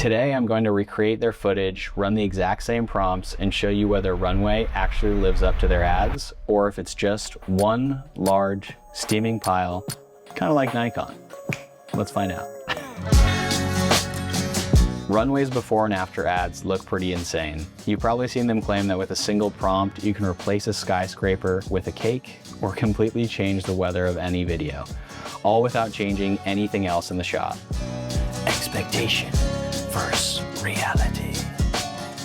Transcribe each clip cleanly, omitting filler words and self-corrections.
Today I'm going to recreate their footage, run the exact same prompts, and show you whether Runway actually lives up to their ads, or if it's just one large steaming pile, kind of like Nikon. Let's find out. Runway's before and after ads look pretty insane. You've probably seen them claim that with a single prompt, you can replace a skyscraper with a cake or completely change the weather of any video, all without changing anything else in the shot. Expectation versus reality.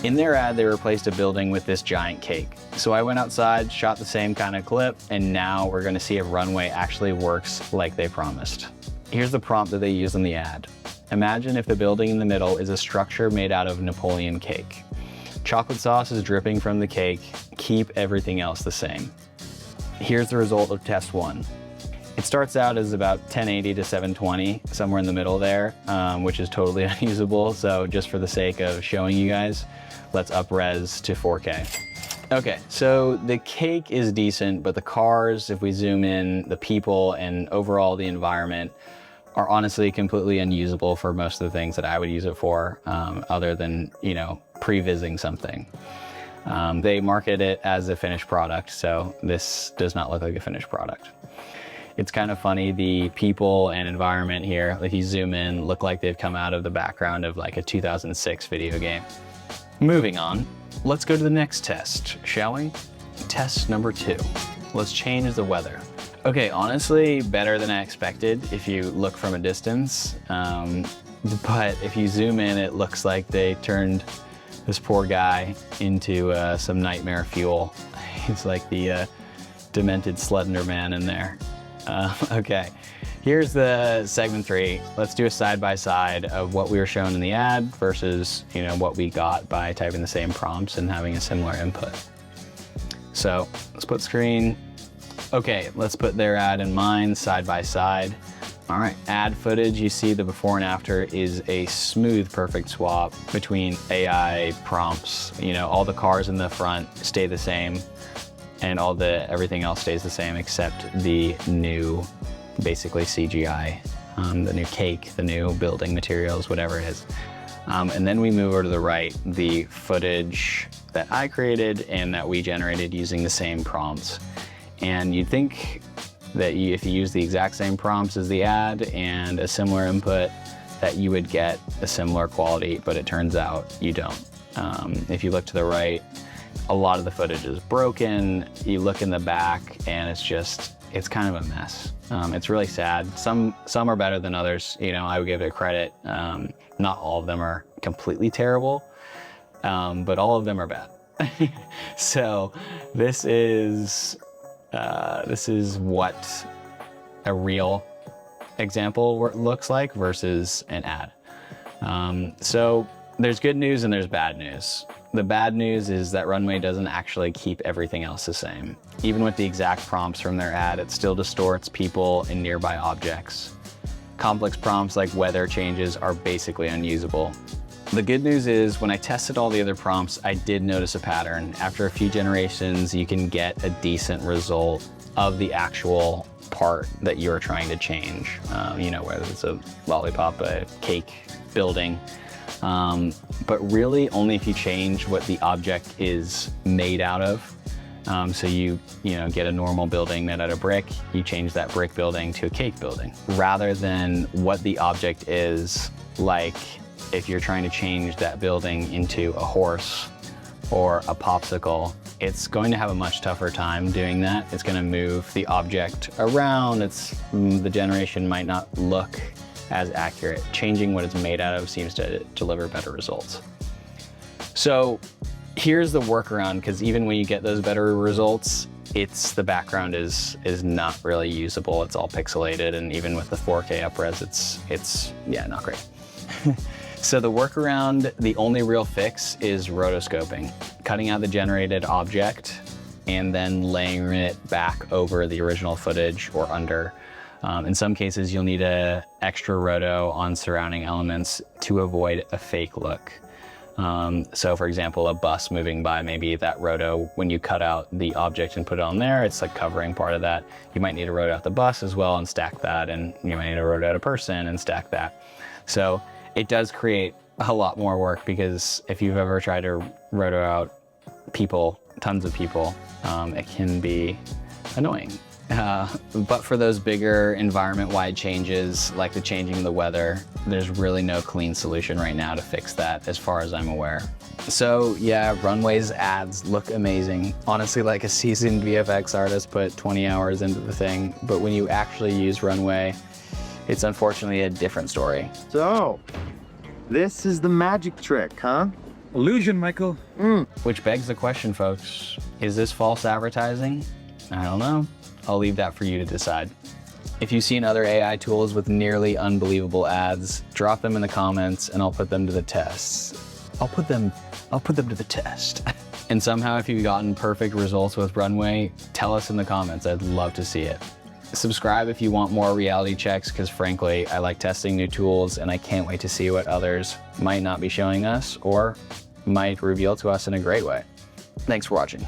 In their ad, they replaced a building with this giant cake. So I went outside, shot the same kind of clip, and now we're gonna see if Runway actually works like they promised. Here's the prompt that they used in the ad. Imagine if the building in the middle is a structure made out of Napoleon cake. Chocolate sauce is dripping from the cake. Keep everything else the same. Here's the result of test one. It starts out as about 1080 to 720, somewhere in the middle there, which is totally unusable. So just for the sake of showing you guys, let's up res to 4K. Okay, so the cake is decent, but the cars, if we zoom in, the people and overall the environment are honestly completely unusable for most of the things that I would use it for, other than, you know, pre-vising something. They market it as a finished product, so this does not look like a finished product. It's kind of funny, the people and environment here, if you zoom in, look like they've come out of the background of like a 2006 video game. Moving on, let's go to the next test, shall we? Test number 2. Let's change the weather. Okay, honestly, better than I expected if you look from a distance. But if you zoom in, it looks like they turned this poor guy into some nightmare fuel. He's like the demented Slender Man in there. Okay, here's the segment 3. Let's do a side-by-side of what we were shown in the ad versus, you know, what we got by typing the same prompts and having a similar input. So, split screen. Okay, let's put their ad and mine side by side. All right, ad footage, you see the before and after is a smooth, perfect swap between AI prompts. You know, all the cars in the front stay the same and everything else stays the same except the new, basically CGI, the new cake, the new building materials, whatever it is. And then we move over to the right, the footage that I created and that we generated using the same prompts. And you'd think that if you use the exact same prompts as the ad and a similar input, that you would get a similar quality, but it turns out you don't. If you look to the right, a lot of the footage is broken. You look in the back and it's kind of a mess. It's really sad. Some are better than others. You know, I would give it credit. Not all of them are completely terrible, but all of them are bad. So this is what a real example looks like versus an ad. So there's good news and there's bad news. The bad news is that Runway doesn't actually keep everything else the same. Even with the exact prompts from their ad, it still distorts people and nearby objects. Complex prompts like weather changes are basically unusable. The good news is when I tested all the other prompts, I did notice a pattern. After a few generations, you can get a decent result of the actual part that you're trying to change. You know, whether it's a lollipop, a cake, building. But really only if you change what the object is made out of. So you get a normal building made out of brick, you change that brick building to a cake building. Rather than what the object is, like if you're trying to change that building into a horse or a popsicle, it's going to have a much tougher time doing that. It's going to move the object around. The generation might not look as accurate. Changing what it's made out of seems to deliver better results. So here's the workaround, because even when you get those better results, the background is not really usable. It's all pixelated, and even with the 4K upres, it's not great. So the workaround, the only real fix is rotoscoping, cutting out the generated object and then layering it back over the original footage or under. In some cases, you'll need an extra roto on surrounding elements to avoid a fake look. So for example, a bus moving by, maybe that roto, when you cut out the object and put it on there, it's like covering part of that. You might need to roto out the bus as well and stack that, and you might need to roto out a person and stack that. So it does create a lot more work, because if you've ever tried to roto out people, tons of people, it can be annoying. But for those bigger environment-wide changes, like the changing of the weather, there's really no clean solution right now to fix that, as far as I'm aware. So yeah, Runway's ads look amazing. Honestly, like a seasoned VFX artist put 20 hours into the thing, but when you actually use Runway, it's unfortunately a different story. So, this is the magic trick, huh? Illusion, Michael. Which begs the question, folks, is this false advertising? I don't know. I'll leave that for you to decide. If you've seen other AI tools with nearly unbelievable ads, drop them in the comments and I'll put them to the test. I'll put them to the test. And somehow, if you've gotten perfect results with Runway, tell us in the comments. I'd love to see it. Subscribe if you want more reality checks, because frankly, I like testing new tools and I can't wait to see what others might not be showing us or might reveal to us in a great way. Thanks for watching.